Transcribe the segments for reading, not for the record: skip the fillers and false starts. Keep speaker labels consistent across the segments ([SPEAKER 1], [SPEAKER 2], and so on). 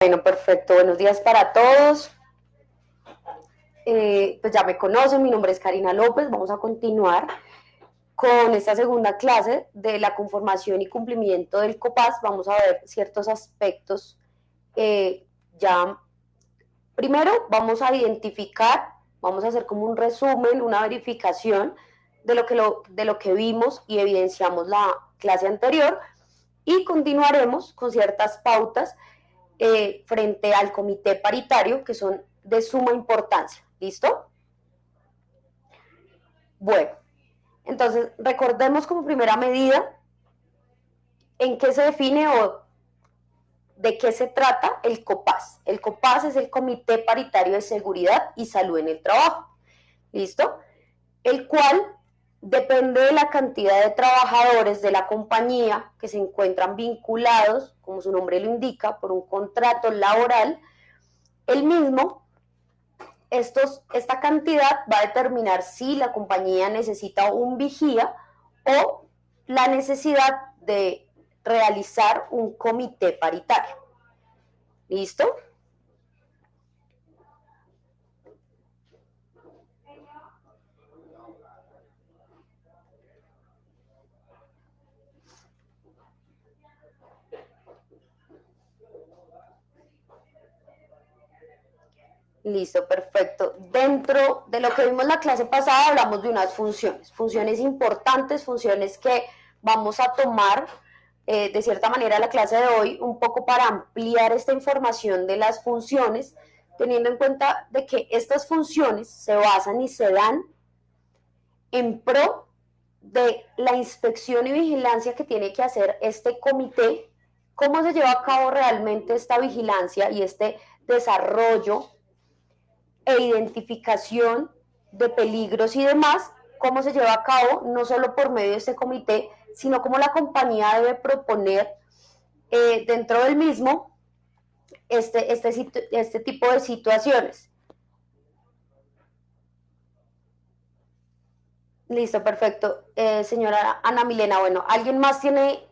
[SPEAKER 1] Bueno, perfecto. Buenos días para todos. Pues ya me conocen, mi nombre es Karina López. Vamos a continuar con esta segunda clase de la conformación y cumplimiento del COPAS. Vamos a ver ciertos aspectos. Ya primero vamos a identificar, vamos a hacer como un resumen, una verificación de lo que vimos y evidenciamos la clase anterior y continuaremos con ciertas pautas frente al comité paritario que son de suma importancia. ¿Listo? Bueno, entonces recordemos como primera medida en qué se define o de qué se trata el COPAS. El COPAS es el Comité Paritario de Seguridad y Salud en el Trabajo. ¿Listo? El cual depende de la cantidad de trabajadores de la compañía que se encuentran vinculados, como su nombre lo indica, por un contrato laboral. El mismo, esta cantidad va a determinar si la compañía necesita un vigía o la necesidad de realizar un comité paritario. ¿Listo? Listo, perfecto. Dentro de lo que vimos la clase pasada hablamos de unas funciones importantes, funciones que vamos a tomar de cierta manera la clase de hoy un poco para ampliar esta información de las funciones, teniendo en cuenta de que estas funciones se basan y se dan en pro de la inspección y vigilancia que tiene que hacer este comité, cómo se lleva a cabo realmente esta vigilancia y este desarrollo e identificación de peligros y demás, cómo se lleva a cabo, no solo por medio de este comité, sino cómo la compañía debe proponer dentro del mismo este tipo de situaciones. Listo, perfecto. Señora Ana Milena, bueno, ¿alguien más tiene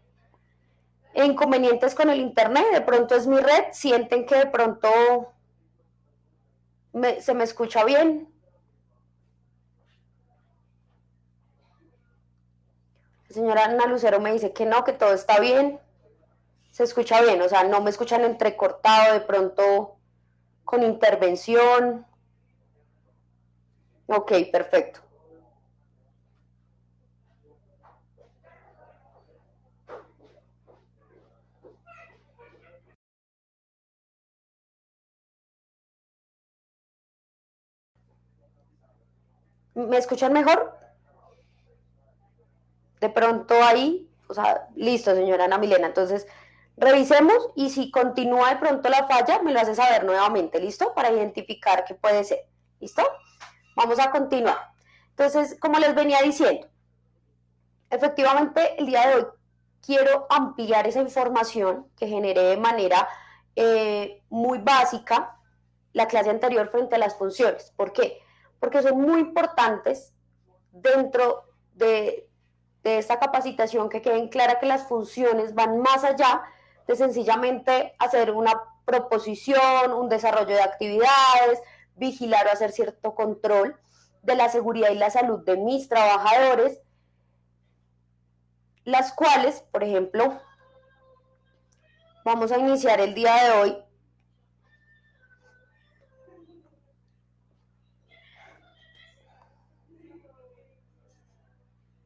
[SPEAKER 1] inconvenientes con el internet? De pronto es mi red, sienten que de pronto se me escucha bien. La señora Ana Lucero me dice que no, que todo está bien. Se escucha bien, o sea, no me escuchan entrecortado, de pronto con intervención. Ok, perfecto. ¿Me escuchan mejor? De pronto ahí, o sea, listo, señora Ana Milena. Entonces, revisemos y si continúa de pronto la falla, me lo hace saber nuevamente, ¿listo? Para identificar qué puede ser. ¿Listo? Vamos a continuar. Entonces, como les venía diciendo, efectivamente, el día de hoy quiero ampliar esa información que generé de manera muy básica la clase anterior frente a las funciones. ¿Por qué? Porque son muy importantes dentro de esta capacitación, que queden clara que las funciones van más allá de sencillamente hacer una proposición, un desarrollo de actividades, vigilar o hacer cierto control de la seguridad y la salud de mis trabajadores, las cuales, por ejemplo, vamos a iniciar el día de hoy.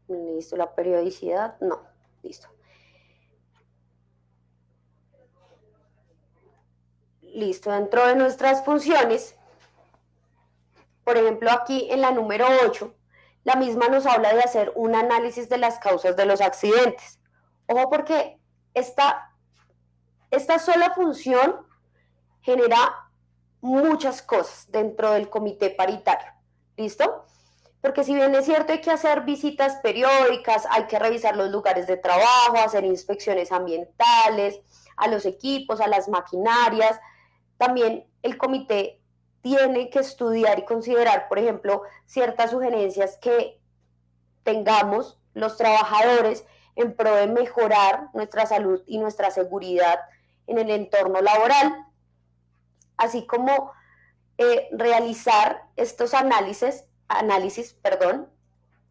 [SPEAKER 1] Listo, la periodicidad, no, listo. Listo, dentro de nuestras funciones, por ejemplo, aquí en la número 8, la misma nos habla de hacer un análisis de las causas de los accidentes. Ojo, porque esta sola función genera muchas cosas dentro del comité paritario. ¿Listo? Porque si bien es cierto, hay que hacer visitas periódicas, hay que revisar los lugares de trabajo, hacer inspecciones ambientales, a los equipos, a las maquinarias, también el comité tiene que estudiar y considerar, por ejemplo, ciertas sugerencias que tengamos los trabajadores en pro de mejorar nuestra salud y nuestra seguridad en el entorno laboral. así como realizar estos análisis,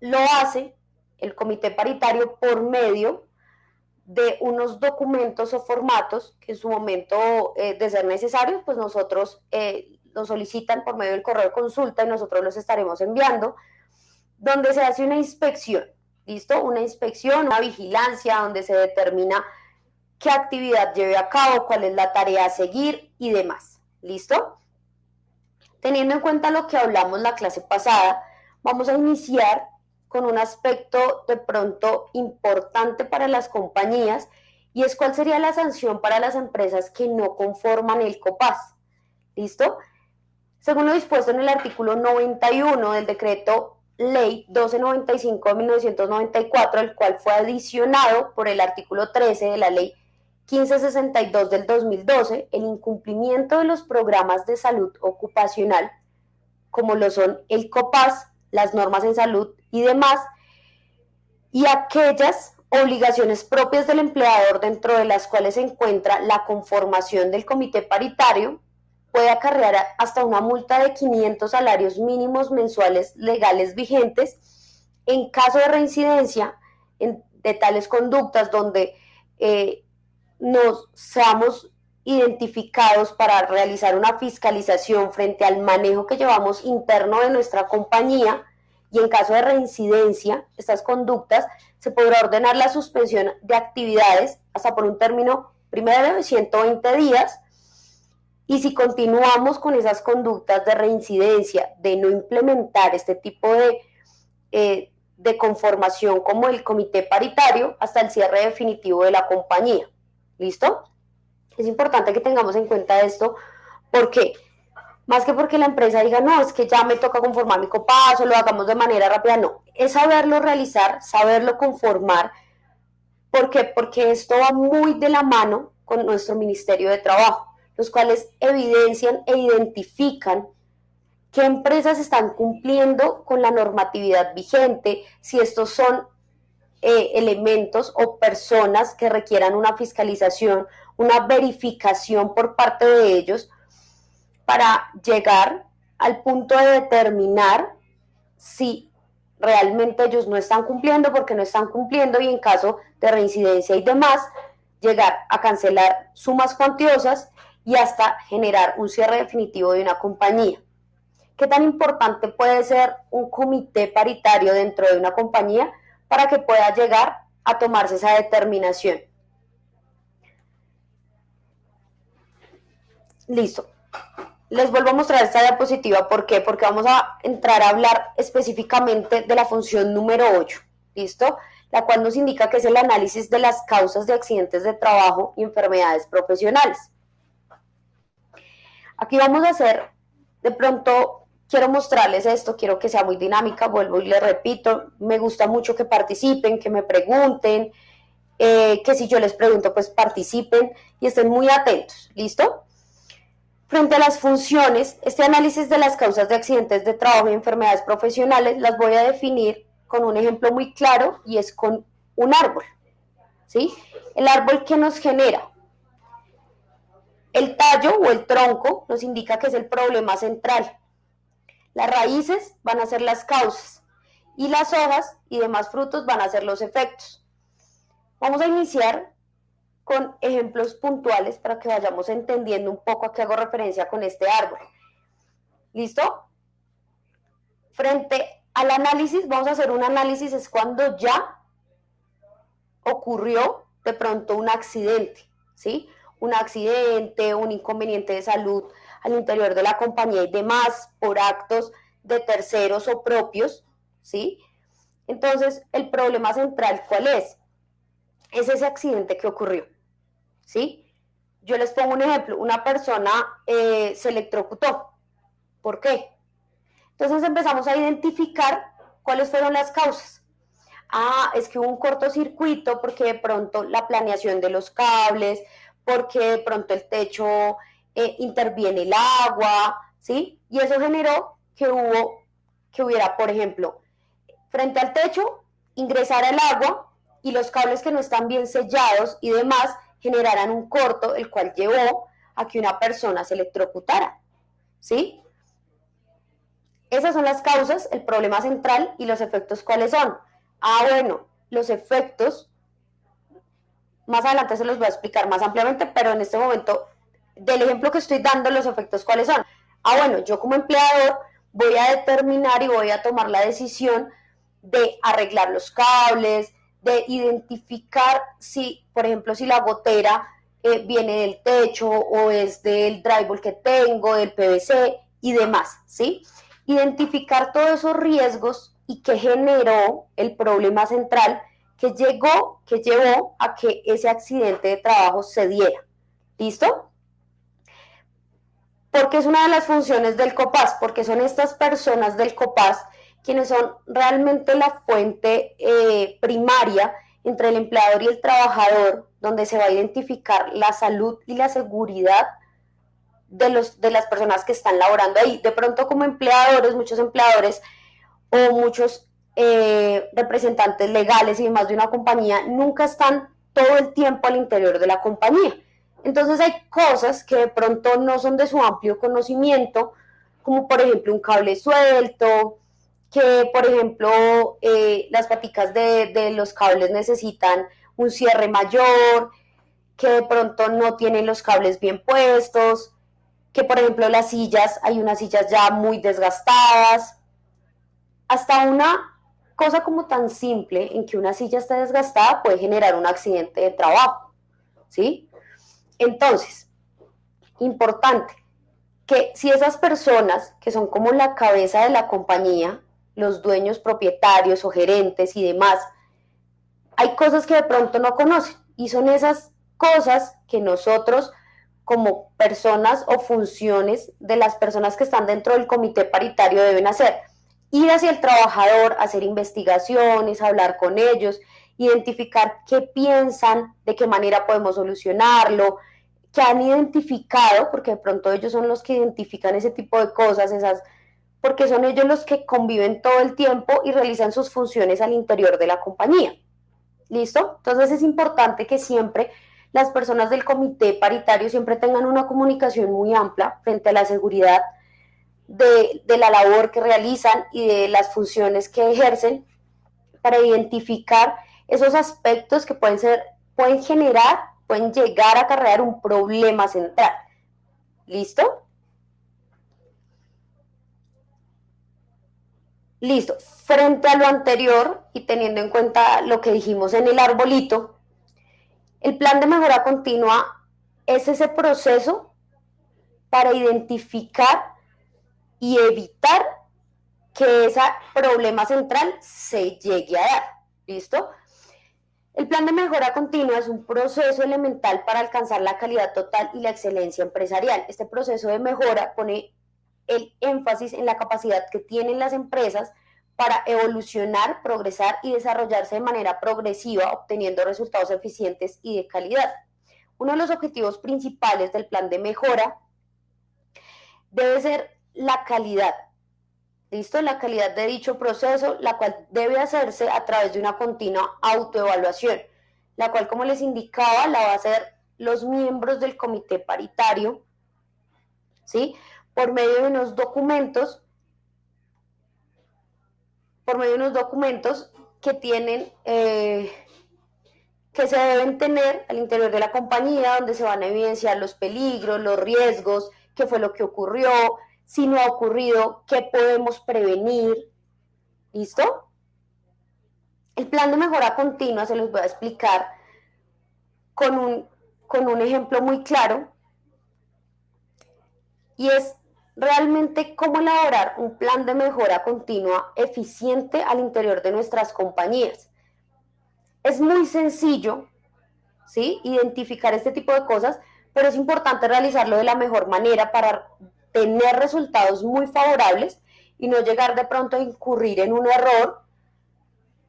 [SPEAKER 1] lo hace el comité paritario por medio de unos documentos o formatos que en su momento, de ser necesarios, pues nosotros los solicitan por medio del correo de consulta y nosotros los estaremos enviando, donde se hace una inspección, ¿listo? Una inspección, una vigilancia, donde se determina qué actividad lleve a cabo, cuál es la tarea a seguir y demás, ¿listo? Teniendo en cuenta lo que hablamos la clase pasada, vamos a iniciar con un aspecto de pronto importante para las compañías, y es cuál sería la sanción para las empresas que no conforman el COPAS. ¿Listo? Según lo dispuesto en el artículo 91 del decreto ley 1295 de 1994, el cual fue adicionado por el artículo 13 de la ley 1562 del 2012, el incumplimiento de los programas de salud ocupacional, como lo son el COPAS, las normas en salud y demás, y aquellas obligaciones propias del empleador, dentro de las cuales se encuentra la conformación del comité paritario, puede acarrear hasta una multa de 500 salarios mínimos mensuales legales vigentes en caso de reincidencia de tales conductas, donde nos seamos identificados para realizar una fiscalización frente al manejo que llevamos interno de nuestra compañía, y en caso de reincidencia estas conductas se podrá ordenar la suspensión de actividades hasta por un término primero de 120 días, y si continuamos con esas conductas de reincidencia, de no implementar este tipo de conformación como el comité paritario, hasta el cierre definitivo de la compañía. ¿Listo? Es importante que tengamos en cuenta esto, porque más que porque la empresa diga, no, es que ya me toca conformar mi COPAS o lo hagamos de manera rápida, no, es saberlo realizar, saberlo conformar. ¿Por qué? Porque esto va muy de la mano con nuestro Ministerio de Trabajo, los cuales evidencian e identifican qué empresas están cumpliendo con la normatividad vigente, si estos son elementos o personas que requieran una fiscalización, una verificación por parte de ellos, para llegar al punto de determinar si realmente ellos no están cumpliendo, porque no están cumpliendo, y en caso de reincidencia y demás, llegar a cancelar sumas cuantiosas y hasta generar un cierre definitivo de una compañía. ¿Qué tan importante puede ser un comité paritario dentro de una compañía para que pueda llegar a tomarse esa determinación? Listo. Les vuelvo a mostrar esta diapositiva. ¿Por qué? Porque vamos a entrar a hablar específicamente de la función número 8, ¿listo? La cual nos indica que es el análisis de las causas de accidentes de trabajo y enfermedades profesionales. Aquí vamos a hacer, de pronto, quiero mostrarles esto, quiero que sea muy dinámica, vuelvo y les repito, me gusta mucho que participen, que me pregunten, que si yo les pregunto, pues participen y estén muy atentos, ¿listo? Frente a las funciones, este análisis de las causas de accidentes de trabajo y enfermedades profesionales las voy a definir con un ejemplo muy claro, y es con un árbol, ¿sí? El árbol, ¿qué nos genera? El tallo o el tronco nos indica que es el problema central. Las raíces van a ser las causas y las hojas y demás frutos van a ser los efectos. Vamos a iniciar con ejemplos puntuales para que vayamos entendiendo un poco a qué hago referencia con este árbol. ¿Listo? Frente al análisis, vamos a hacer un análisis, es cuando ya ocurrió de pronto un accidente, ¿sí? Un accidente, un inconveniente de salud al interior de la compañía y demás, por actos de terceros o propios, ¿sí? Entonces, el problema central, ¿cuál es? Es ese accidente que ocurrió, ¿sí? Yo les pongo un ejemplo, una persona se electrocutó. ¿Por qué? Entonces empezamos a identificar cuáles fueron las causas. Ah, es que hubo un cortocircuito porque de pronto la planeación de los cables, porque de pronto el techo interviene el agua, ¿sí? Y eso generó que hubiera, por ejemplo, frente al techo, ingresara el agua y los cables que no están bien sellados y demás generaran un corto, el cual llevó a que una persona se electrocutara, ¿sí? Esas son las causas, el problema central y los efectos, ¿cuáles son? Ah, bueno, los efectos, más adelante se los voy a explicar más ampliamente, pero en este momento, del ejemplo que estoy dando, los efectos, ¿cuáles son? Ah, bueno, yo como empleador voy a determinar y voy a tomar la decisión de arreglar los cables, de identificar si, por ejemplo, si la gotera viene del techo o es del drywall que tengo, del PVC y demás, ¿sí? Identificar todos esos riesgos y qué generó el problema central que llevó a que ese accidente de trabajo se diera. ¿Listo? Porque es una de las funciones del COPAS, porque son estas personas del COPAS quienes son realmente la fuente primaria entre el empleador y el trabajador, donde se va a identificar la salud y la seguridad de las personas que están laborando ahí. De pronto como empleadores, muchos empleadores o muchos representantes legales y demás de una compañía nunca están todo el tiempo al interior de la compañía. Entonces hay cosas que de pronto no son de su amplio conocimiento, como por ejemplo un cable suelto, que por ejemplo las paticas de los cables necesitan un cierre mayor, que de pronto no tienen los cables bien puestos, que por ejemplo las sillas, hay unas sillas ya muy desgastadas, hasta una cosa como tan simple en que una silla esté desgastada puede generar un accidente de trabajo, ¿sí? Entonces, importante, que si esas personas que son como la cabeza de la compañía, los dueños, propietarios o gerentes y demás, hay cosas que de pronto no conocen y son esas cosas que nosotros como personas o funciones de las personas que están dentro del comité paritario deben hacer. Ir hacia el trabajador, hacer investigaciones, hablar con ellos, identificar qué piensan, de qué manera podemos solucionarlo, qué han identificado, porque de pronto ellos son los que identifican ese tipo de cosas, porque son ellos los que conviven todo el tiempo y realizan sus funciones al interior de la compañía. ¿Listo? Entonces es importante que siempre las personas del comité paritario siempre tengan una comunicación muy amplia frente a la seguridad de la labor que realizan y de las funciones que ejercen para identificar esos aspectos que pueden generar, pueden llegar a acarrear un problema central. ¿Listo? Listo. Frente a lo anterior y teniendo en cuenta lo que dijimos en el arbolito, el plan de mejora continua es ese proceso para identificar y evitar que ese problema central se llegue a dar. ¿Listo? El plan de mejora continua es un proceso elemental para alcanzar la calidad total y la excelencia empresarial. Este proceso de mejora pone el énfasis en la capacidad que tienen las empresas para evolucionar, progresar y desarrollarse de manera progresiva, obteniendo resultados eficientes y de calidad. Uno de los objetivos principales del plan de mejora debe ser la calidad. ¿Listo? La calidad de dicho proceso, la cual debe hacerse a través de una continua autoevaluación, la cual, como les indicaba, la va a hacer los miembros del comité paritario, ¿sí? Por medio de unos documentos, que tienen, que se deben tener al interior de la compañía, donde se van a evidenciar los peligros, los riesgos, qué fue lo que ocurrió, si no ha ocurrido, qué podemos prevenir. ¿Listo? El plan de mejora continua se los voy a explicar con un ejemplo muy claro, y es realmente cómo elaborar un plan de mejora continua eficiente al interior de nuestras compañías. Es muy sencillo, ¿sí?, identificar este tipo de cosas, pero es importante realizarlo de la mejor manera para tener resultados muy favorables y no llegar de pronto a incurrir en un error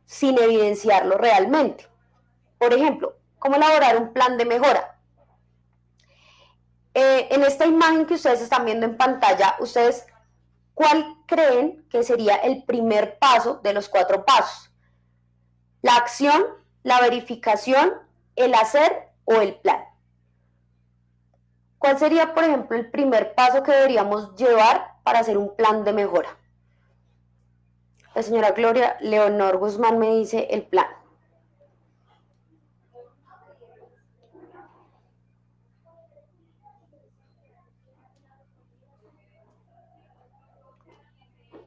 [SPEAKER 1] sin evidenciarlo realmente. Por ejemplo, ¿cómo elaborar un plan de mejora? En esta imagen que ustedes están viendo en pantalla, ustedes, ¿cuál creen que sería el primer paso de los 4 pasos? ¿La acción, la verificación, el hacer o el plan? ¿Cuál sería, por ejemplo, el primer paso que deberíamos llevar para hacer un plan de mejora? La señora Gloria Leonor Guzmán me dice el plan.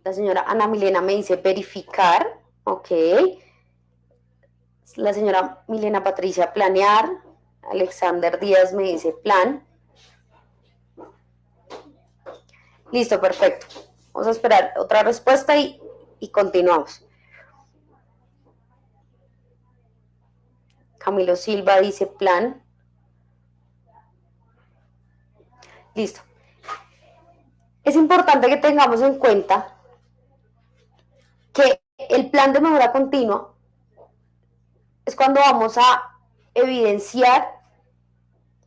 [SPEAKER 1] La señora Ana Milena me dice verificar. Ok. La señora Milena Patricia planear. Alexander Díaz me dice plan. Listo, perfecto. Vamos a esperar otra respuesta y continuamos. Camilo Silva dice plan. Listo. Es importante que tengamos en cuenta que el plan de mejora continua es cuando vamos a evidenciar,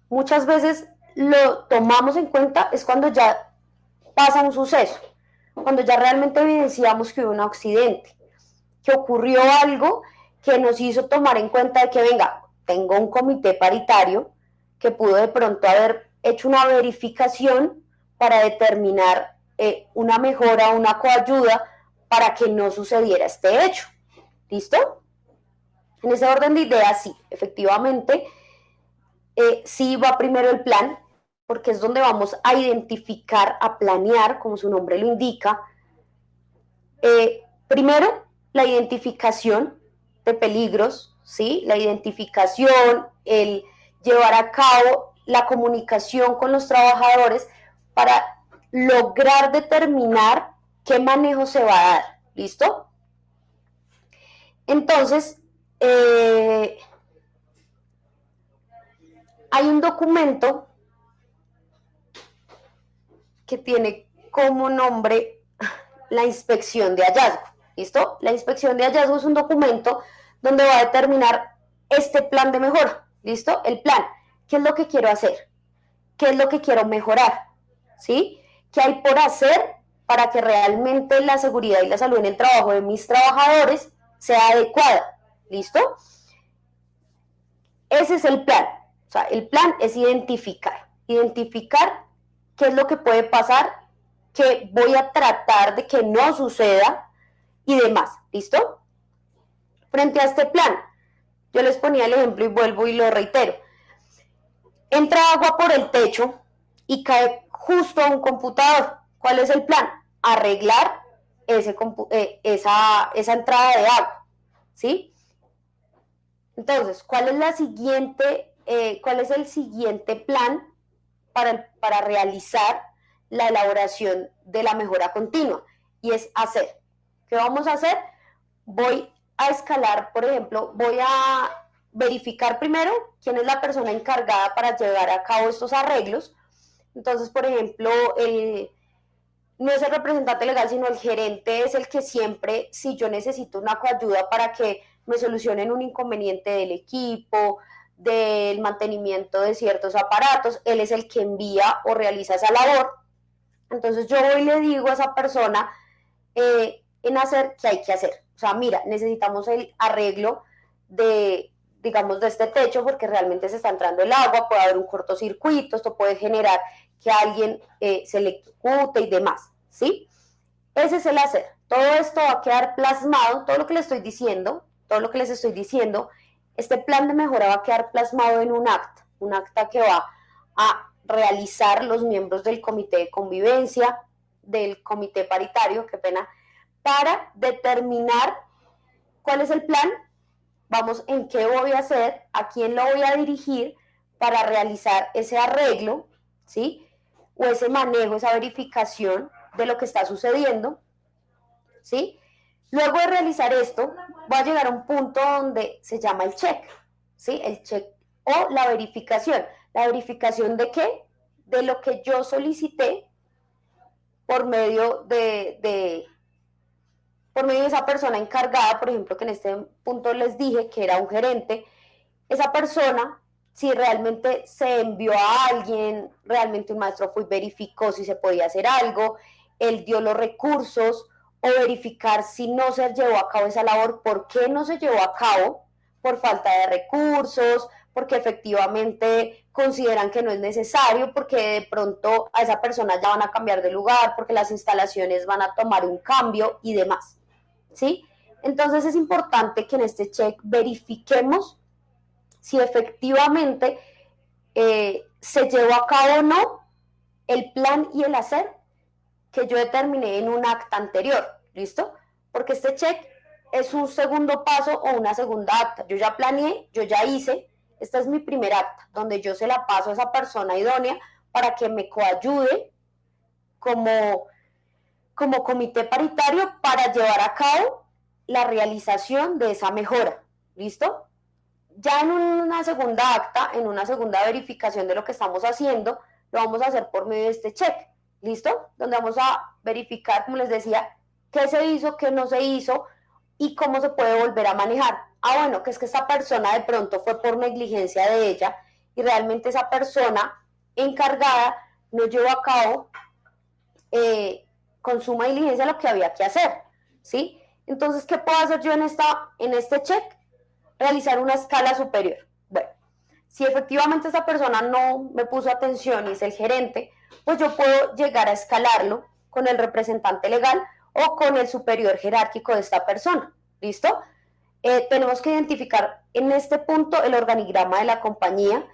[SPEAKER 1] muchas veces lo tomamos en cuenta, es cuando ya pasa un suceso, cuando ya realmente evidenciamos que hubo un accidente, que ocurrió algo que nos hizo tomar en cuenta de que, venga, tengo un comité paritario que pudo de pronto haber hecho una verificación para determinar una mejora, una coayuda para que no sucediera este hecho. ¿Listo? En ese orden de ideas, sí, efectivamente, sí va primero el plan, porque es donde vamos a identificar, a planear, como su nombre lo indica. Primero, la identificación de peligros, ¿sí? La identificación, el llevar a cabo la comunicación con los trabajadores para lograr determinar qué manejo se va a dar. ¿Listo? Entonces, hay un documento que tiene como nombre la inspección de hallazgo. ¿Listo? La inspección de hallazgo es un documento donde va a determinar este plan de mejora. ¿Listo? El plan. ¿Qué es lo que quiero hacer? ¿Qué es lo que quiero mejorar? ¿Sí? ¿Qué hay por hacer para que realmente la seguridad y la salud en el trabajo de mis trabajadores sea adecuada? ¿Listo? Ese es el plan. O sea, el plan es identificar. Identificar qué es lo que puede pasar, qué voy a tratar de que no suceda y demás. ¿Listo? Frente a este plan, yo les ponía el ejemplo y vuelvo y lo reitero. Entra agua por el techo y cae justo a un computador. ¿Cuál es el plan? Arreglar esa entrada de agua. ¿Sí? Entonces, ¿cuál es el siguiente plan para realizar la elaboración de la mejora continua? Y es hacer. ¿Qué vamos a hacer? Voy a escalar, por ejemplo, voy a verificar primero quién es la persona encargada para llevar a cabo estos arreglos. Entonces, por ejemplo, no es el representante legal, sino el gerente es el que siempre, si yo necesito una coayuda para que me solucionen un inconveniente del equipo, del mantenimiento de ciertos aparatos, él es el que envía o realiza esa labor. Entonces yo voy y le digo a esa persona en hacer qué hay que hacer. O sea, mira, necesitamos el arreglo digamos, de este techo porque realmente se está entrando el agua, puede haber un cortocircuito, esto puede generar que a alguien se le ejecute y demás, ¿sí? Ese es el hacer. Todo esto va a quedar plasmado, todo lo que les estoy diciendo, todo lo que les estoy diciendo, este plan de mejora va a quedar plasmado en un acta que va a realizar los miembros del comité de convivencia, del comité paritario, qué pena, para determinar cuál es el plan, vamos, en qué voy a hacer, a quién lo voy a dirigir para realizar ese arreglo, ¿sí? O ese manejo, esa verificación de lo que está sucediendo, ¿sí? Luego de realizar esto, va a llegar a un punto donde se llama el check, ¿sí? El check o la verificación. ¿La verificación de qué? De lo que yo solicité por medio por medio de esa persona encargada, por ejemplo, que en este punto les dije que era un gerente. Esa persona, si realmente se envió a alguien, realmente un maestro fue y verificó si se podía hacer algo, él dio los recursos, o verificar si no se llevó a cabo esa labor, por qué no se llevó a cabo, por falta de recursos, porque efectivamente consideran que no es necesario porque de pronto a esa persona ya van a cambiar de lugar, porque las instalaciones van a tomar un cambio y demás, ¿sí? Entonces es importante que en este check verifiquemos si efectivamente se llevó a cabo o no el plan y el hacer que yo determiné en un acta anterior, ¿listo? Porque este check es un segundo paso o una segunda acta. Yo ya planeé, yo ya hice, esta es mi primer acta, donde yo se la paso a esa persona idónea para que me coayude como comité paritario para llevar a cabo la realización de esa mejora, ¿listo? Ya en una segunda acta, en una segunda verificación de lo que estamos haciendo, lo vamos a hacer por medio de este check, ¿listo? Donde vamos a verificar, como les decía, qué se hizo, qué no se hizo y cómo se puede volver a manejar. Ah, bueno, que es que esta persona de pronto fue por negligencia de ella y realmente esa persona encargada no llevó a cabo con suma diligencia lo que había que hacer, ¿sí? Entonces, ¿qué puedo hacer yo en este check? Realizar una escala superior. Bueno, si efectivamente esa persona no me puso atención y es el gerente, pues yo puedo llegar a escalarlo con el representante legal o con el superior jerárquico de esta persona. ¿Listo? Tenemos que identificar en este punto el organigrama de la compañía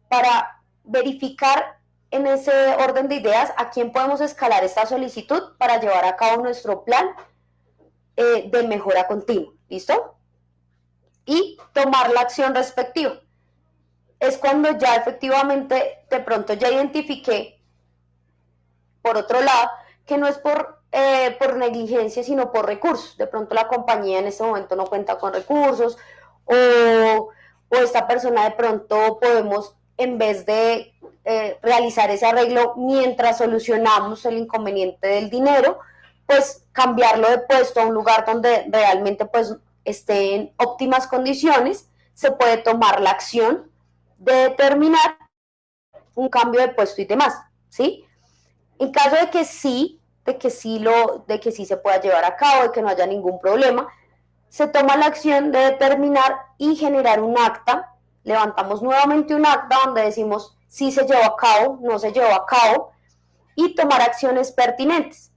[SPEAKER 1] para verificar en ese orden de ideas a quién podemos escalar esta solicitud para llevar a cabo nuestro plan de mejora continua. ¿Listo? Y tomar la acción respectiva. Es cuando ya efectivamente de pronto ya identifiqué, por otro lado, que no es por negligencia, sino por recursos. De pronto la compañía en este momento no cuenta con recursos o esta persona de pronto podemos, en vez de realizar ese arreglo mientras solucionamos el inconveniente del dinero, pues cambiarlo de puesto a un lugar donde realmente pues esté en óptimas condiciones, se puede tomar la acción de determinar un cambio de puesto y demás, ¿sí? En caso de que sí se pueda llevar a cabo, de que no haya ningún problema, se toma la acción de determinar y generar un acta. Levantamos nuevamente un acta donde decimos si se llevó a cabo, no se llevó a cabo y tomar acciones pertinentes.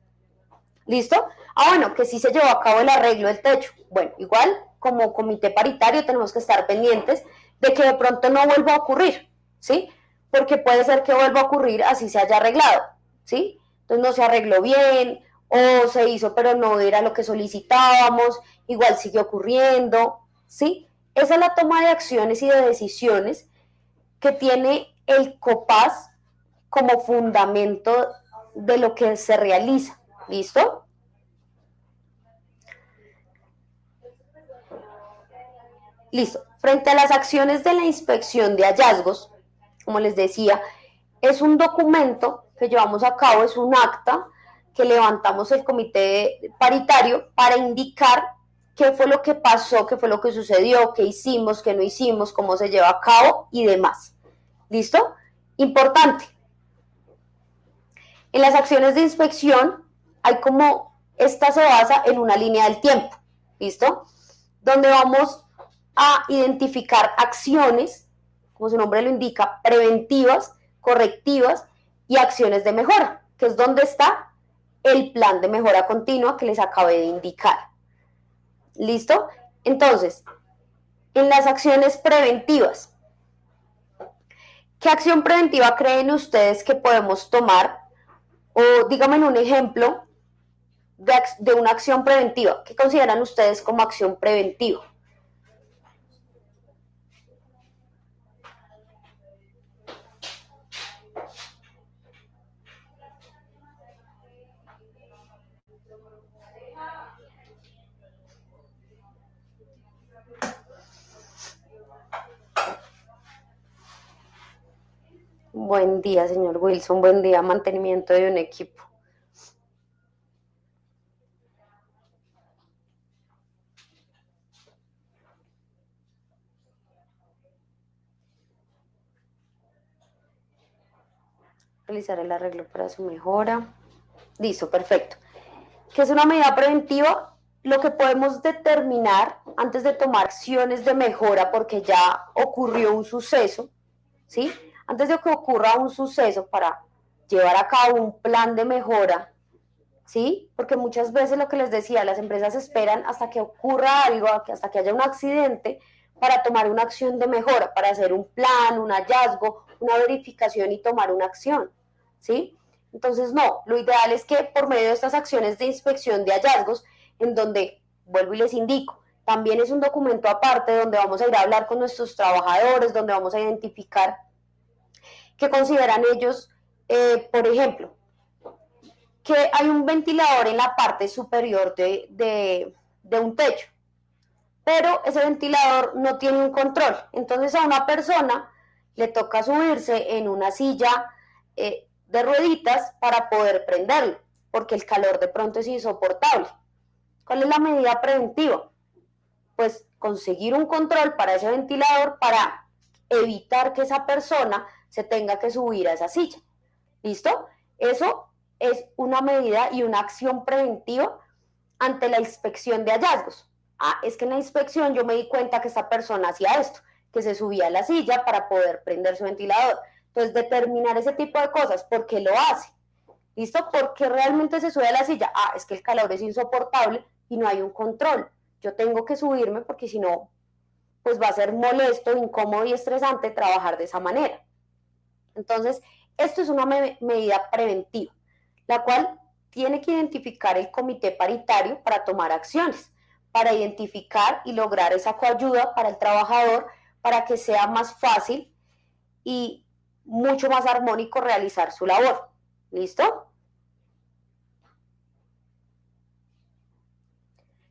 [SPEAKER 1] ¿Listo? Ah, bueno, que sí se llevó a cabo el arreglo del techo. Bueno, igual como comité paritario tenemos que estar pendientes de que de pronto no vuelva a ocurrir, ¿sí? Porque puede ser que vuelva a ocurrir así se haya arreglado, ¿sí? Entonces no se arregló bien o se hizo pero no era lo que solicitábamos, igual sigue ocurriendo, ¿sí? Esa es la toma de acciones y de decisiones que tiene el COPAS como fundamento de lo que se realiza. ¿Listo? Listo. Frente a las acciones de la inspección de hallazgos, como les decía, es un documento que llevamos a cabo, es un acta que levantamos el comité paritario para indicar qué fue lo que pasó, qué fue lo que sucedió, qué hicimos, qué no hicimos, cómo se lleva a cabo y demás. ¿Listo? Importante. En las acciones de inspección hay como, esta se basa en una línea del tiempo, ¿listo? Donde vamos a identificar acciones, como su nombre lo indica, preventivas, correctivas y acciones de mejora, que es donde está el plan de mejora continua que les acabé de indicar. ¿Listo? Entonces, en las acciones preventivas, ¿qué acción preventiva creen ustedes que podemos tomar? O díganme un ejemplo de una acción preventiva. ¿Qué consideran ustedes como acción preventiva? Buen día, señor Wilson. Buen día, mantenimiento de un equipo. Realizar el arreglo para su mejora. Listo, perfecto. ¿Qué es una medida preventiva? Lo que podemos determinar antes de tomar acciones de mejora porque ya ocurrió un suceso, ¿sí? antes de que ocurra un suceso para llevar a cabo un plan de mejora, ¿sí? Porque muchas veces lo que les decía, las empresas esperan hasta que ocurra algo, hasta que haya un accidente, para tomar una acción de mejora, para hacer un plan, un hallazgo, una verificación y tomar una acción, ¿sí? Entonces, no, lo ideal es que por medio de estas acciones de inspección de hallazgos, en donde, vuelvo y les indico, también es un documento aparte donde vamos a ir a hablar con nuestros trabajadores, donde vamos a identificar qué consideran ellos, por ejemplo, que hay un ventilador en la parte superior de un techo, pero ese ventilador no tiene un control. Entonces a una persona le toca subirse en una silla de rueditas para poder prenderlo, porque el calor de pronto es insoportable. ¿Cuál es la medida preventiva? Pues conseguir un control para ese ventilador para evitar que esa persona se tenga que subir a esa silla. ¿Listo? Eso es una medida y una acción preventiva ante la inspección de hallazgos. Ah, es que en la inspección yo me di cuenta que esta persona hacía esto, que se subía a la silla para poder prender su ventilador. Entonces, determinar ese tipo de cosas, ¿por qué lo hace? ¿Listo? ¿Por qué realmente se sube a la silla? Ah, es que el calor es insoportable y no hay un control. Yo tengo que subirme porque si no, pues va a ser molesto, incómodo y estresante trabajar de esa manera. Entonces, esto es una medida preventiva, la cual tiene que identificar el comité paritario para tomar acciones, para identificar y lograr esa coayuda para el trabajador, para que sea más fácil y mucho más armónico realizar su labor. ¿Listo?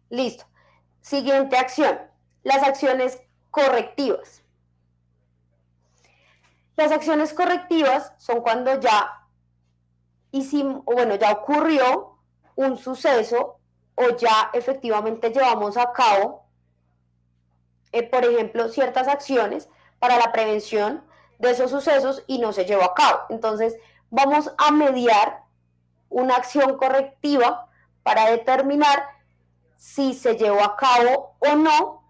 [SPEAKER 1] Listo. Siguiente acción, las acciones correctivas. Las acciones correctivas son cuando ya hicimos, bueno, ya ocurrió un suceso o ya efectivamente llevamos a cabo, por ejemplo, ciertas acciones para la prevención de esos sucesos y no se llevó a cabo. Entonces, vamos a mediar una acción correctiva para determinar si se llevó a cabo o no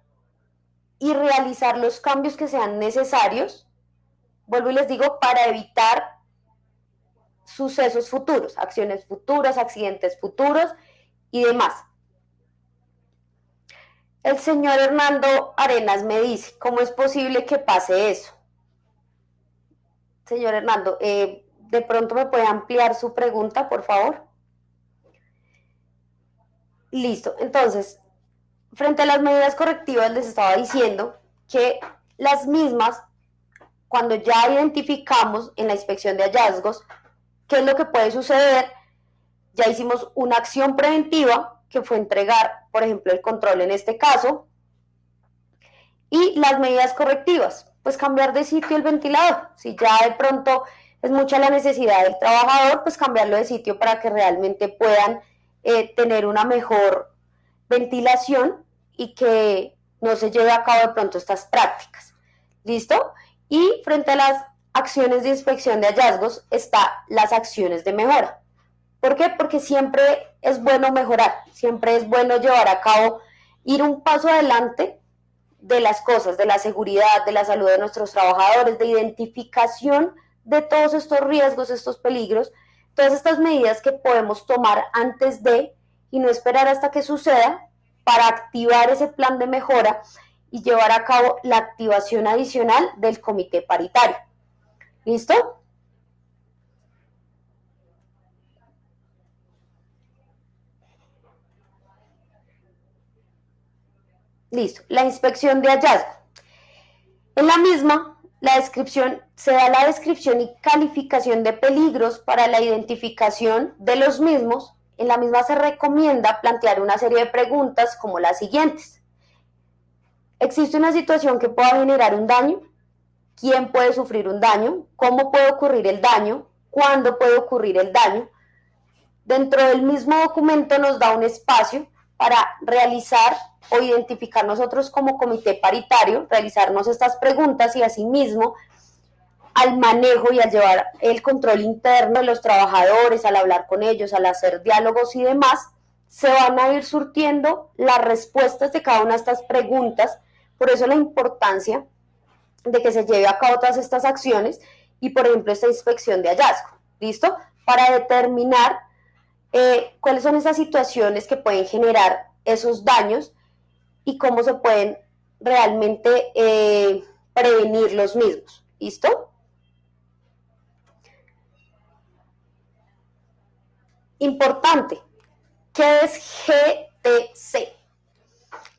[SPEAKER 1] y realizar los cambios que sean necesarios, vuelvo y les digo, para evitar sucesos futuros, acciones futuras, accidentes futuros y demás. El señor Hernando Arenas me dice, ¿cómo es posible que pase eso? Señor Hernando, ¿de pronto me puede ampliar su pregunta, por favor? Listo, entonces, frente a las medidas correctivas les estaba diciendo que las mismas, cuando ya identificamos en la inspección de hallazgos qué es lo que puede suceder, ya hicimos una acción preventiva, que fue entregar, por ejemplo, el control en este caso, y las medidas correctivas, pues cambiar de sitio el ventilador. Si ya de pronto es mucha la necesidad del trabajador, pues cambiarlo de sitio para que realmente puedan tener una mejor ventilación y que no se lleve a cabo de pronto estas prácticas. ¿Listo? Y frente a las acciones de inspección de hallazgos está las acciones de mejora. ¿Por qué? Porque siempre es bueno mejorar, siempre es bueno llevar a cabo, ir un paso adelante de las cosas, de la seguridad, de la salud de nuestros trabajadores, de identificación de todos estos riesgos, estos peligros, todas estas medidas que podemos tomar antes de y no esperar hasta que suceda para activar ese plan de mejora y llevar a cabo la activación adicional del comité paritario. ¿Listo? Listo. La inspección de hallazgo. En la misma, la descripción, se da la descripción y calificación de peligros para la identificación de los mismos. En la misma se recomienda plantear una serie de preguntas como las siguientes. ¿Existe una situación que pueda generar un daño? ¿Quién puede sufrir un daño? ¿Cómo puede ocurrir el daño? ¿Cuándo puede ocurrir el daño? Dentro del mismo documento nos da un espacio para realizar o identificar nosotros como comité paritario, realizarnos estas preguntas y asimismo al manejo y al llevar el control interno de los trabajadores, al hablar con ellos, al hacer diálogos y demás, se van a ir surtiendo las respuestas de cada una de estas preguntas. Por eso la importancia de que se lleve a cabo todas estas acciones y, por ejemplo, esta inspección de hallazgo, ¿listo? Para determinar cuáles son esas situaciones que pueden generar esos daños y cómo se pueden realmente prevenir los mismos, ¿listo? Importante, ¿qué es GTC?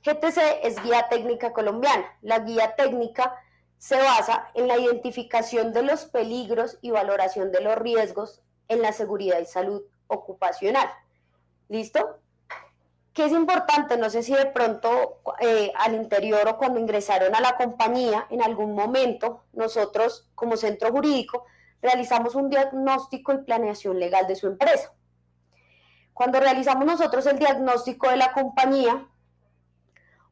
[SPEAKER 1] GTC es Guía Técnica Colombiana. La guía técnica se basa en la identificación de los peligros y valoración de los riesgos en la seguridad y salud ocupacional. ¿Listo? ¿Qué es importante? No sé si de pronto al interior o cuando ingresaron a la compañía, en algún momento, nosotros como centro jurídico realizamos un diagnóstico y planeación legal de su empresa. Cuando realizamos nosotros el diagnóstico de la compañía,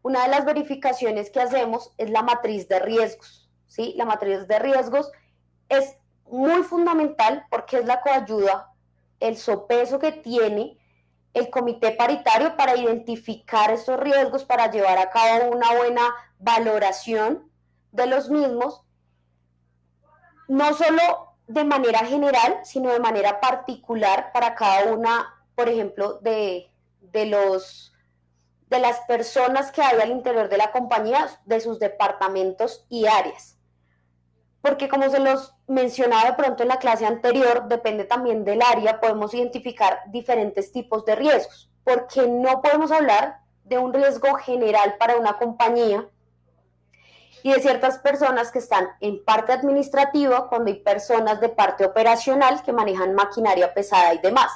[SPEAKER 1] una de las verificaciones que hacemos es la matriz de riesgos, ¿sí? La matriz de riesgos es muy fundamental porque es la que ayuda el sopeso que tiene el comité paritario para identificar estos riesgos, para llevar a cabo una buena valoración de los mismos, no solo de manera general, sino de manera particular para cada una, por ejemplo, de las personas que hay al interior de la compañía, de sus departamentos y áreas. Porque como se los mencionaba de pronto en la clase anterior, depende también del área, podemos identificar diferentes tipos de riesgos, porque no podemos hablar de un riesgo general para una compañía y de ciertas personas que están en parte administrativa cuando hay personas de parte operacional que manejan maquinaria pesada y demás.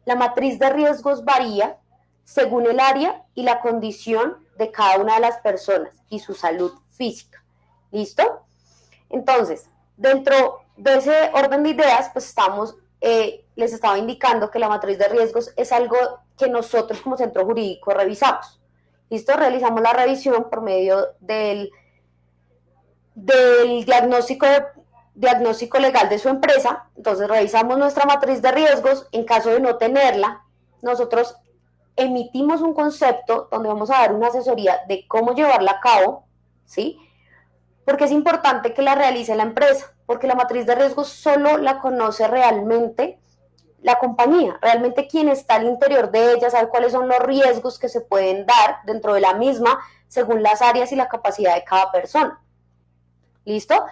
[SPEAKER 1] La matriz de riesgos varía según el área y la condición de cada una de las personas y su salud física. ¿Listo? Entonces, dentro de ese orden de ideas, pues les estaba indicando que la matriz de riesgos es algo que nosotros como centro jurídico revisamos. ¿Listo? Realizamos la revisión por medio del diagnóstico legal de su empresa. Entonces revisamos nuestra matriz de riesgos. En caso de no tenerla, nosotros emitimos un concepto donde vamos a dar una asesoría de cómo llevarla a cabo, ¿sí? Porque es importante que la realice la empresa, porque la matriz de riesgos solo la conoce realmente la compañía, realmente quien está al interior de ella sabe cuáles son los riesgos que se pueden dar dentro de la misma según las áreas y la capacidad de cada persona. ¿Listo?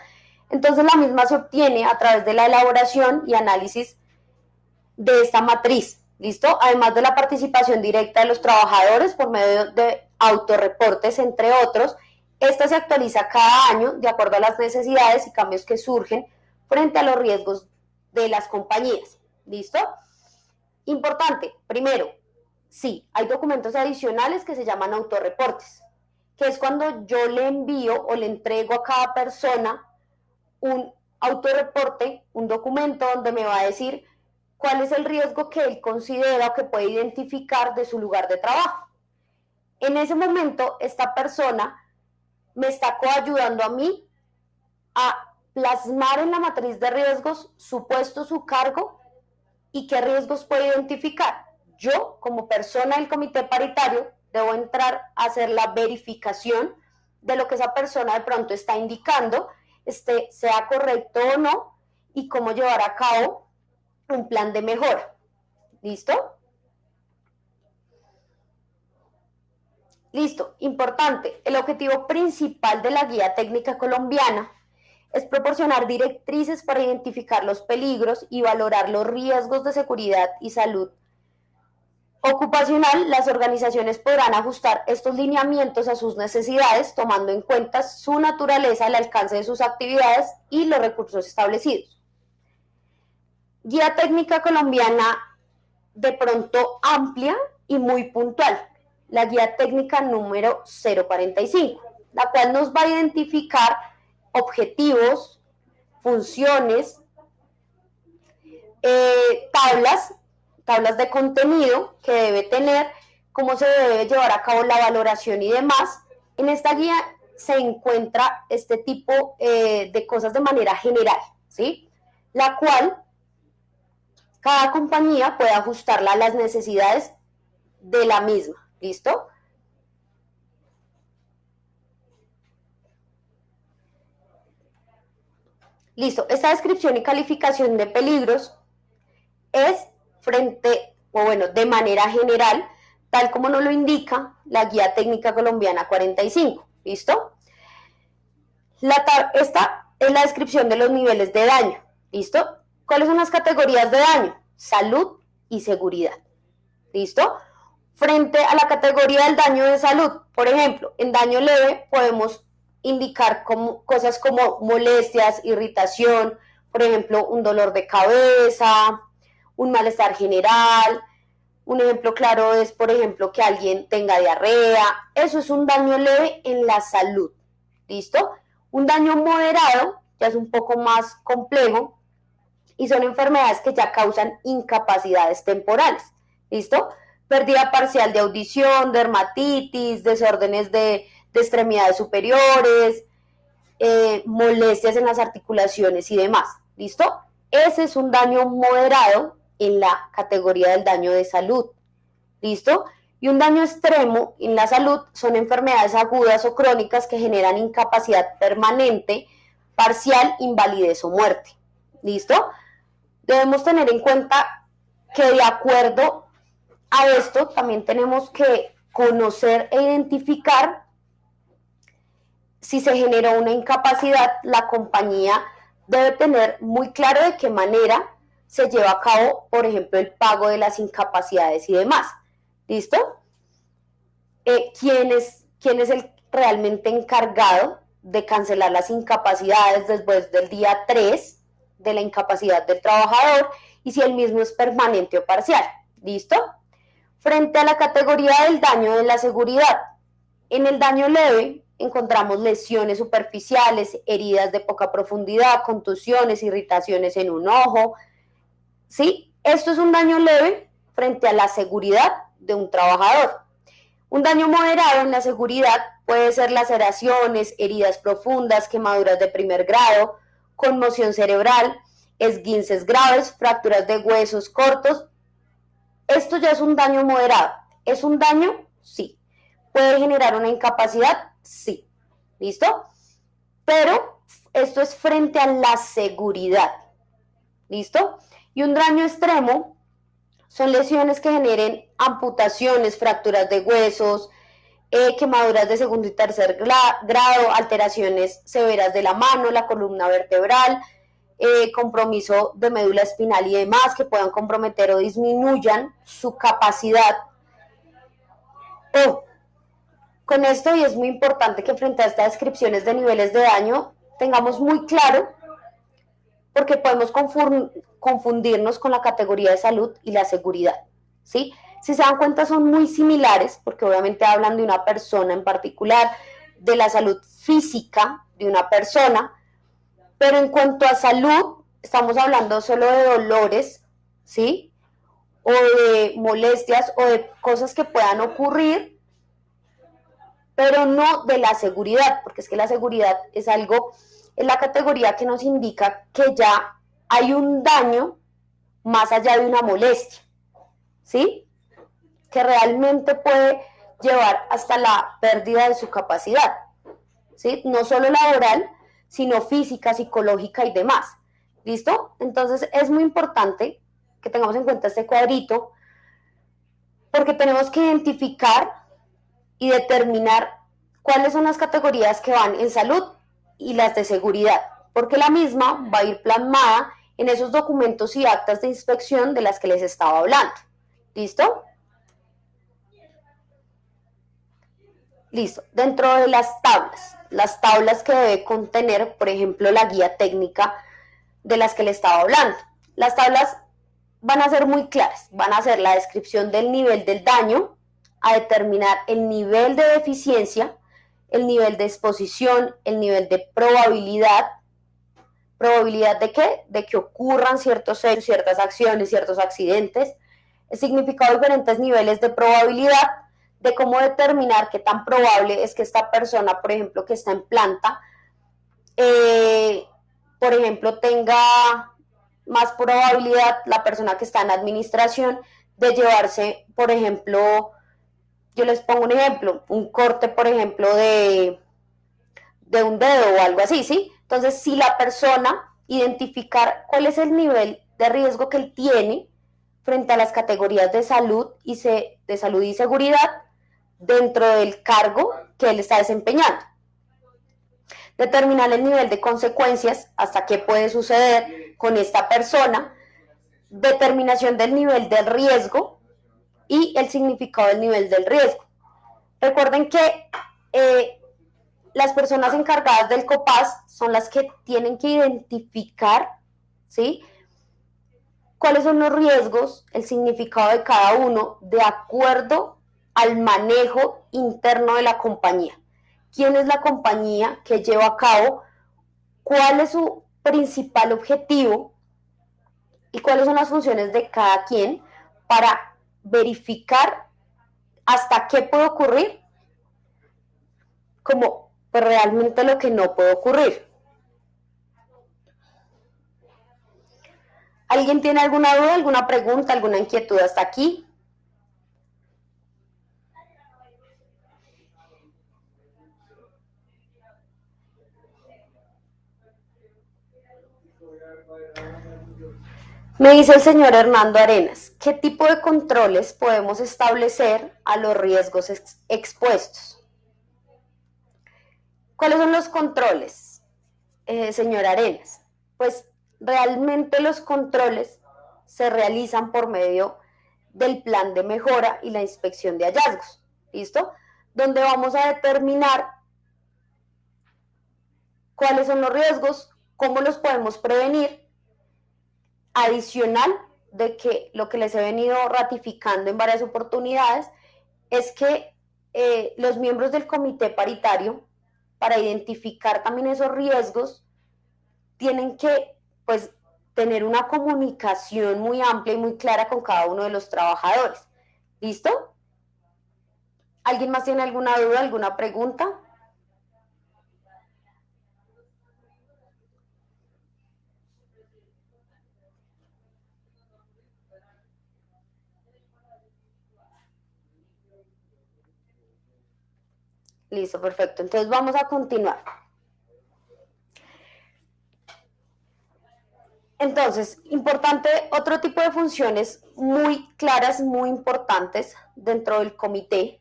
[SPEAKER 1] Entonces la misma se obtiene a través de la elaboración y análisis de esta matriz. ¿Listo? Además de la participación directa de los trabajadores por medio de autorreportes, entre otros, esta se actualiza cada año de acuerdo a las necesidades y cambios que surgen frente a los riesgos de las compañías. ¿Listo? Importante, primero, sí, hay documentos adicionales que se llaman autorreportes, que es cuando yo le envío o le entrego a cada persona un autorreporte, un documento donde me va a decir cuál es el riesgo que él considera o que puede identificar de su lugar de trabajo. En ese momento, esta persona me está coayudando a mí a plasmar en la matriz de riesgos su puesto, su cargo y qué riesgos puede identificar. Yo, como persona del comité paritario, debo entrar a hacer la verificación de lo que esa persona de pronto está indicando, sea correcto o no, y cómo llevar a cabo un plan de mejora. ¿Listo? Listo, importante. El objetivo principal de la guía técnica colombiana es proporcionar directrices para identificar los peligros y valorar los riesgos de seguridad y salud ocupacional. Las organizaciones podrán ajustar estos lineamientos a sus necesidades, tomando en cuenta su naturaleza, el alcance de sus actividades y los recursos establecidos. Guía técnica colombiana de pronto amplia y muy puntual. La guía técnica número 045, la cual nos va a identificar objetivos, funciones, tablas de contenido que debe tener, cómo se debe llevar a cabo la valoración y demás. En esta guía se encuentra este tipo de cosas de manera general, ¿sí? La cual cada compañía puede ajustarla a las necesidades de la misma, ¿listo? Listo, esta descripción y calificación de peligros es de manera general, tal como nos lo indica la Guía Técnica Colombiana 45. ¿Listo? Esta es la descripción de los niveles de daño. ¿Listo? ¿Cuáles son las categorías de daño? Salud y seguridad. ¿Listo? Frente a la categoría del daño de salud, por ejemplo, en daño leve podemos indicar cosas como molestias, irritación, por ejemplo, un dolor de cabeza, un malestar general. Un ejemplo claro es, por ejemplo, que alguien tenga diarrea. Eso es un daño leve en la salud. ¿Listo? Un daño moderado ya es un poco más complejo y son enfermedades que ya causan incapacidades temporales. ¿Listo? Pérdida parcial de audición, dermatitis, desórdenes de extremidades superiores, molestias en las articulaciones y demás. ¿Listo? Ese es un daño moderado en la categoría del daño de salud. ¿Listo? Y un daño extremo en la salud son enfermedades agudas o crónicas que generan incapacidad permanente, parcial, invalidez o muerte. ¿Listo? Debemos tener en cuenta que de acuerdo a esto también tenemos que conocer e identificar si se generó una incapacidad. La compañía debe tener muy claro de qué manera se lleva a cabo, por ejemplo, el pago de las incapacidades y demás. ¿Listo? ¿Quién es el realmente encargado de cancelar las incapacidades después del día 3 de la incapacidad del trabajador y si el mismo es permanente o parcial? ¿Listo? Frente a la categoría del daño de la seguridad, en el daño leve encontramos lesiones superficiales, heridas de poca profundidad, contusiones, irritaciones en un ojo. ¿Sí? Esto es un daño leve frente a la seguridad de un trabajador. Un daño moderado en la seguridad puede ser laceraciones, heridas profundas, quemaduras de primer grado, conmoción cerebral, esguinces graves, fracturas de huesos cortos. Esto ya es un daño moderado. ¿Es un daño? Sí. ¿Puede generar una incapacidad? Sí. ¿Listo? Pero esto es frente a la seguridad. ¿Listo? Y un daño extremo son lesiones que generen amputaciones, fracturas de huesos, quemaduras de segundo y tercer grado, alteraciones severas de la mano, la columna vertebral, compromiso de médula espinal y demás que puedan comprometer o disminuyan su capacidad. Con esto, y es muy importante que frente a estas descripciones de niveles de daño tengamos muy claro, porque podemos confundirnos con la categoría de salud y la seguridad, ¿sí? Si se dan cuenta son muy similares, porque obviamente hablan de una persona en particular, de la salud física de una persona, pero en cuanto a salud, estamos hablando solo de dolores, ¿sí? O de molestias o de cosas que puedan ocurrir, pero no de la seguridad, porque es que la seguridad es algo, es la categoría que nos indica que ya hay un daño más allá de una molestia, ¿sí? Que realmente puede llevar hasta la pérdida de su capacidad, ¿sí? No solo laboral, sino física, psicológica y demás. ¿Listo? Entonces es muy importante que tengamos en cuenta este cuadrito, porque tenemos que identificar y determinar cuáles son las categorías que van en salud y las de seguridad, porque la misma va a ir plasmada en esos documentos y actas de inspección de las que les estaba hablando. ¿Listo? Listo. Dentro de las tablas que debe contener, por ejemplo, la guía técnica de las que le estaba hablando. Las tablas van a ser muy claras, van a ser la descripción del nivel del daño, a determinar el nivel de deficiencia, el nivel de exposición, el nivel de probabilidad. ¿Probabilidad de qué? De que ocurran ciertos hechos, ciertas acciones, ciertos accidentes. El significado de diferentes niveles de probabilidad, de cómo determinar qué tan probable es que esta persona, por ejemplo, que está en planta, por ejemplo, tenga más probabilidad la persona que está en administración de llevarse, por ejemplo, yo les pongo un ejemplo, un corte, por ejemplo, de un dedo o algo así, ¿sí? Entonces, si la persona identificar cuál es el nivel de riesgo que él tiene frente a las categorías de salud y seguridad dentro del cargo que él está desempeñando. Determinar el nivel de consecuencias, hasta qué puede suceder con esta persona, determinación del nivel del riesgo y el significado del nivel del riesgo. Recuerden que las personas encargadas del COPAS son las que tienen que identificar, ¿sí?, cuáles son los riesgos, el significado de cada uno, de acuerdo al manejo interno de la compañía. ¿Quién es la compañía que lleva a cabo? ¿Cuál es su principal objetivo? ¿Y cuáles son las funciones de cada quien para verificar hasta qué puede ocurrir? Como pues, realmente lo que no puede ocurrir. ¿Alguien tiene alguna duda, alguna pregunta, alguna inquietud hasta aquí? Me dice el señor Hernando Arenas, ¿qué tipo de controles podemos establecer a los riesgos expuestos? ¿Cuáles son los controles, señor Arenas? Pues realmente los controles se realizan por medio del plan de mejora y la inspección de hallazgos, ¿listo? Donde vamos a determinar cuáles son los riesgos, cómo los podemos prevenir. Adicional de que lo que les he venido ratificando en varias oportunidades es que los miembros del comité paritario, para identificar también esos riesgos, tienen que pues tener una comunicación muy amplia y muy clara con cada uno de los trabajadores. ¿Listo? ¿Alguien más tiene alguna duda, alguna pregunta? Listo, perfecto. Entonces vamos a continuar. Entonces, importante, otro tipo de funciones muy claras, muy importantes dentro del comité,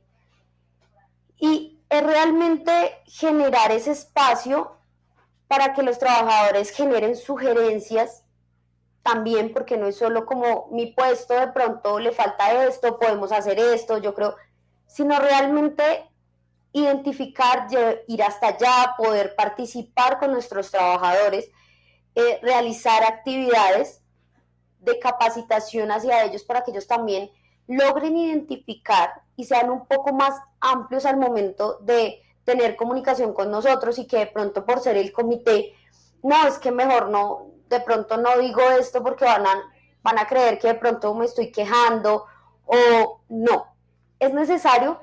[SPEAKER 1] y es realmente generar ese espacio para que los trabajadores generen sugerencias también, porque no es solo como mi puesto, de pronto le falta esto, podemos hacer esto, yo creo, sino realmente identificar, ir hasta allá, poder participar con nuestros trabajadores, realizar actividades de capacitación hacia ellos para que ellos también logren identificar y sean un poco más amplios al momento de tener comunicación con nosotros, y que de pronto por ser el comité, no, es que mejor no, de pronto no digo esto porque van a creer que de pronto me estoy quejando, o no. Es necesario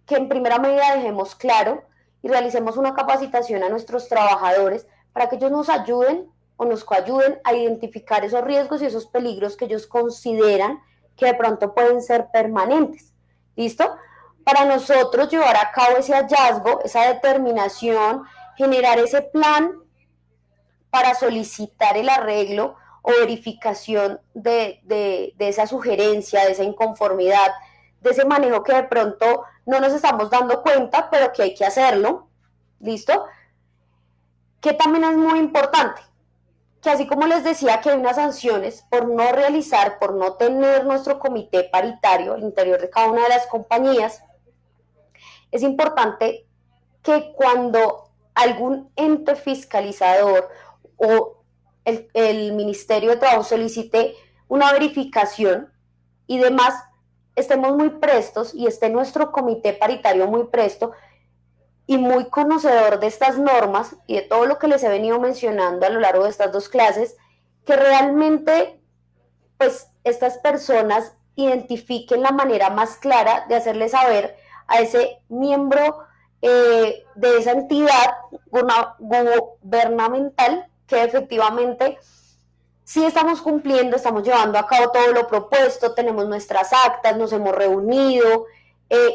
[SPEAKER 1] que en primera medida dejemos claro y realicemos una capacitación a nuestros trabajadores para que ellos nos ayuden o nos coayuden a identificar esos riesgos y esos peligros que ellos consideran que de pronto pueden ser permanentes. ¿Listo? Para nosotros llevar a cabo ese hallazgo, esa determinación, generar ese plan para solicitar el arreglo o verificación de esa sugerencia, de esa inconformidad, de ese manejo que de pronto no nos estamos dando cuenta, pero que hay que hacerlo. ¿Listo? Que también es muy importante, que así como les decía que hay unas sanciones por no realizar, por no tener nuestro comité paritario al interior de cada una de las compañías, es importante que cuando algún ente fiscalizador o el Ministerio de Trabajo solicite una verificación y demás, estemos muy prestos y esté nuestro comité paritario muy presto y muy conocedor de estas normas y de todo lo que les he venido mencionando a lo largo de estas dos clases, que realmente pues estas personas identifiquen la manera más clara de hacerle saber a ese miembro de esa entidad gubernamental que efectivamente sí estamos cumpliendo, estamos llevando a cabo todo lo propuesto, tenemos nuestras actas, nos hemos reunido,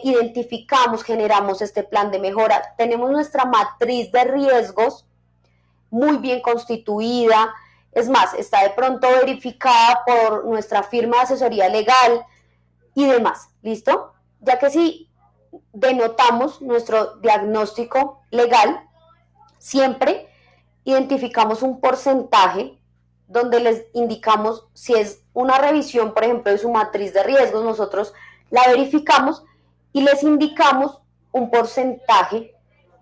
[SPEAKER 1] identificamos, generamos este plan de mejora, tenemos nuestra matriz de riesgos muy bien constituida, Es más, está de pronto verificada por nuestra firma de asesoría legal y demás, ¿listo? Ya que si denotamos nuestro diagnóstico legal, siempre identificamos un porcentaje donde les indicamos si es una revisión, por ejemplo, de su matriz de riesgos, nosotros la verificamos y les indicamos un porcentaje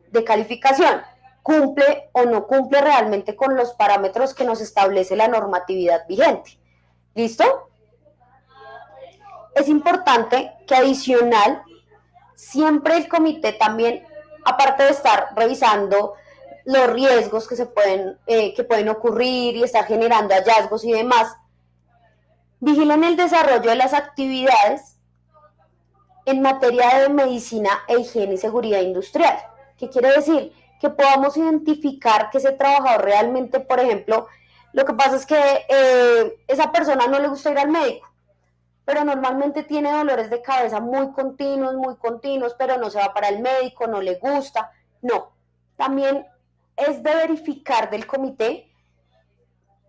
[SPEAKER 1] de calificación. ¿Cumple o no cumple realmente con los parámetros que nos establece la normatividad vigente? ¿Listo? Es importante que adicional, siempre el comité también, aparte de estar revisando los riesgos que pueden ocurrir y estar generando hallazgos y demás, vigilen el desarrollo de las actividades en materia de medicina e higiene y seguridad industrial. ¿Qué quiere decir? Que podamos identificar que ese trabajador realmente, por ejemplo, lo que pasa es que esa persona no le gusta ir al médico, pero normalmente tiene dolores de cabeza muy continuos, pero no se va para el médico, no le gusta. No, también es de verificar del comité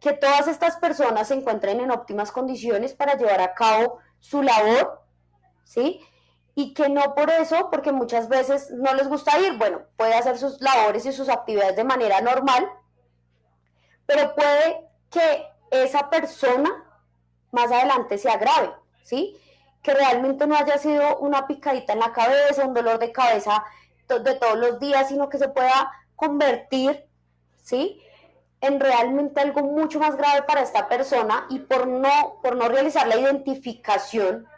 [SPEAKER 1] que todas estas personas se encuentren en óptimas condiciones para llevar a cabo su labor, ¿sí? Y que no por eso, porque muchas veces no les gusta ir, bueno, puede hacer sus labores y sus actividades de manera normal, pero puede que esa persona más adelante se agrave, ¿sí? Que realmente no haya sido una picadita en la cabeza, un dolor de cabeza de todos los días, sino que se pueda convertir, ¿sí? En realmente algo mucho más grave para esta persona y por no realizar la identificación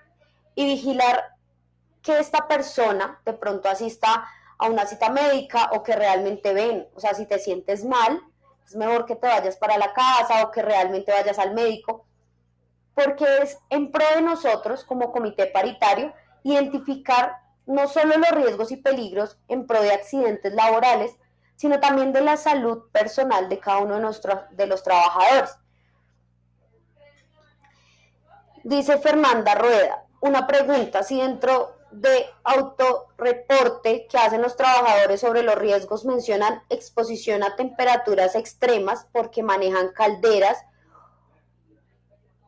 [SPEAKER 1] y vigilar que esta persona de pronto asista a una cita médica o que realmente ven, o sea, si te sientes mal, es mejor que te vayas para la casa o que realmente vayas al médico, porque es en pro de nosotros como comité paritario identificar no solo los riesgos y peligros en pro de accidentes laborales, sino también de la salud personal de cada uno de los trabajadores. Dice Fernanda Rueda, una pregunta, si dentro de autorreporte que hacen los trabajadores sobre los riesgos mencionan exposición a temperaturas extremas porque manejan calderas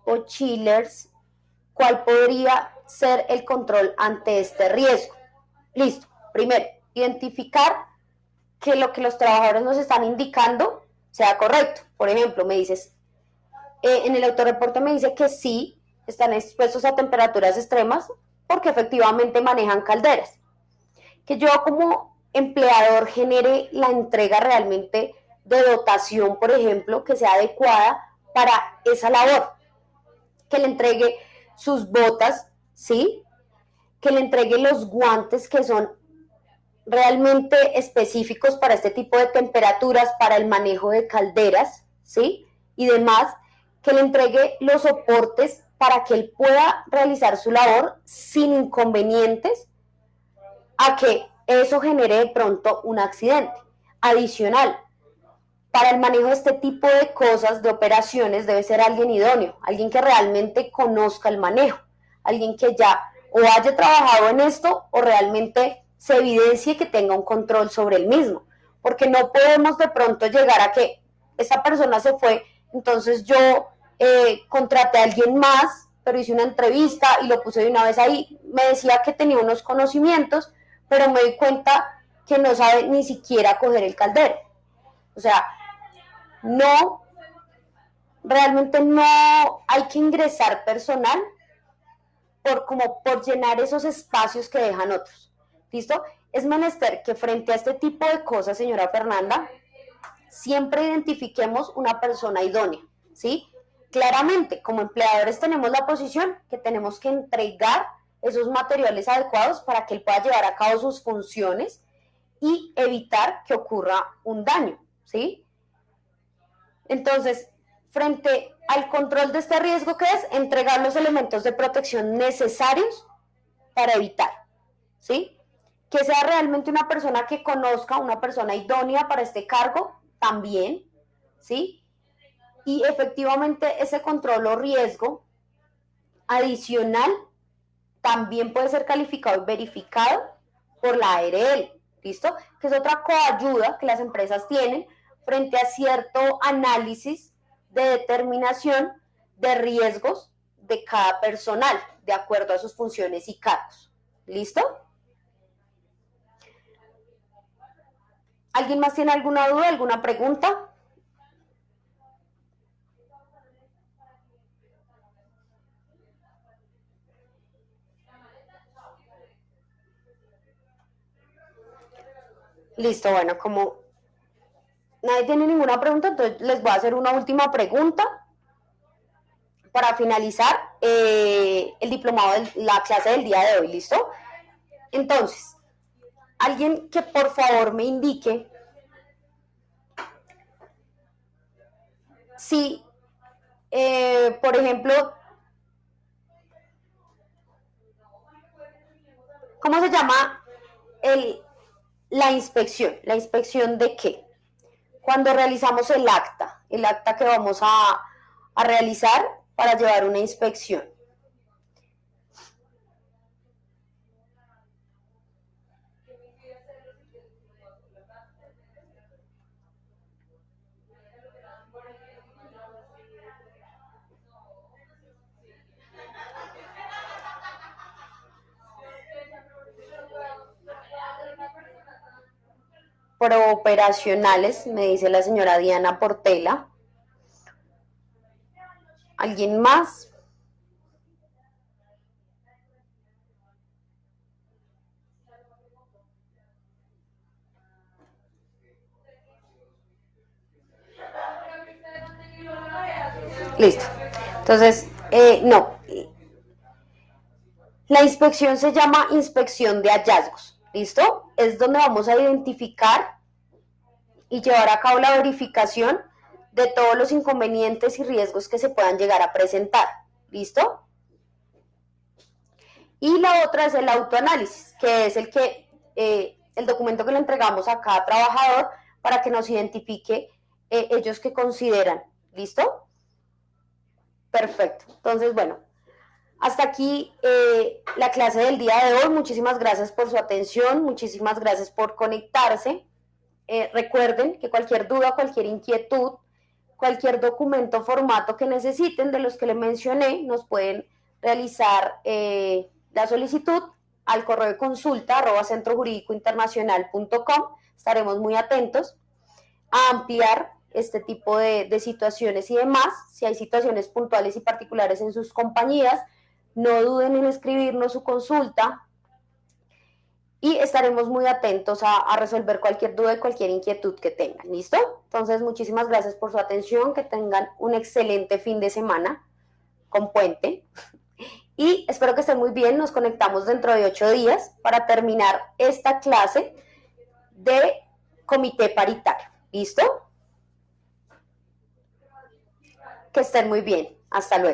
[SPEAKER 1] o chillers, ¿cuál podría ser el control ante este riesgo? Listo. Primero, identificar que lo que los trabajadores nos están indicando sea correcto. Por ejemplo, me dices, en el autorreporte me dice que sí, están expuestos a temperaturas extremas porque efectivamente manejan calderas. Que yo como empleador genere la entrega realmente de dotación, por ejemplo, que sea adecuada para esa labor. Que le entregue sus botas, ¿sí? Que le entregue los guantes que son realmente específicos para este tipo de temperaturas, para el manejo de calderas, ¿sí? Y demás, que le entregue los soportes para que él pueda realizar su labor sin inconvenientes a que eso genere de pronto un accidente. Adicional, para el manejo de este tipo de cosas, de operaciones, debe ser alguien idóneo, alguien que realmente conozca el manejo, alguien que ya o haya trabajado en esto o realmente se evidencie que tenga un control sobre el mismo, porque no podemos de pronto llegar a que esa persona se fue, entonces yo contraté a alguien más, pero hice una entrevista y lo puse de una vez ahí, me decía que tenía unos conocimientos, pero me di cuenta que no sabe ni siquiera coger el caldero. O sea, no, realmente no hay que ingresar personal por llenar esos espacios que dejan otros. ¿Listo? Es menester que frente a este tipo de cosas, señora Fernanda, siempre identifiquemos una persona idónea, ¿sí? Claramente, como empleadores tenemos la posición que tenemos que entregar esos materiales adecuados para que él pueda llevar a cabo sus funciones y evitar que ocurra un daño, ¿sí? Entonces, frente al control de este riesgo, ¿qué es? Entregar los elementos de protección necesarios para evitar, ¿sí? Que sea realmente una persona que conozca, una persona idónea para este cargo, también, ¿sí? Y efectivamente ese control o riesgo adicional también puede ser calificado y verificado por la ARL, ¿listo? Que es otra coayuda que las empresas tienen frente a cierto análisis de determinación de riesgos de cada personal, de acuerdo a sus funciones y cargos. ¿Listo? ¿Alguien más tiene alguna duda, alguna pregunta? Listo, bueno, como nadie tiene ninguna pregunta, entonces les voy a hacer una última pregunta para finalizar el diplomado de la clase del día de hoy, ¿listo? Entonces, alguien que por favor me indique si, por ejemplo, ¿cómo se llama la inspección? ¿La inspección de qué? Cuando realizamos el acta que vamos a realizar para llevar una inspección. Operacionales, me dice la señora Diana Portela. ¿Alguien más? Listo. Entonces, no. La inspección se llama inspección de hallazgos. ¿Listo? Es donde vamos a identificar y llevar a cabo la verificación de todos los inconvenientes y riesgos que se puedan llegar a presentar. ¿Listo? Y la otra es el autoanálisis, que es el documento que le entregamos a cada trabajador para que nos identifique ellos que consideran. ¿Listo? Perfecto. Entonces, bueno, hasta aquí la clase del día de hoy. Muchísimas gracias por su atención, muchísimas gracias por conectarse. Recuerden que cualquier duda, cualquier inquietud, cualquier documento, formato que necesiten de los que les mencioné, nos pueden realizar la solicitud al correo de consulta @centrojurídicointernacional.com. Estaremos muy atentos a ampliar este tipo de situaciones y demás. Si hay situaciones puntuales y particulares en sus compañías, no duden en escribirnos su consulta y estaremos muy atentos a resolver cualquier duda y cualquier inquietud que tengan. ¿Listo? Entonces, muchísimas gracias por su atención, que tengan un excelente fin de semana con puente y espero que estén muy bien. Nos conectamos dentro de 8 días para terminar esta clase de comité paritario. ¿Listo? Que estén muy bien. Hasta luego.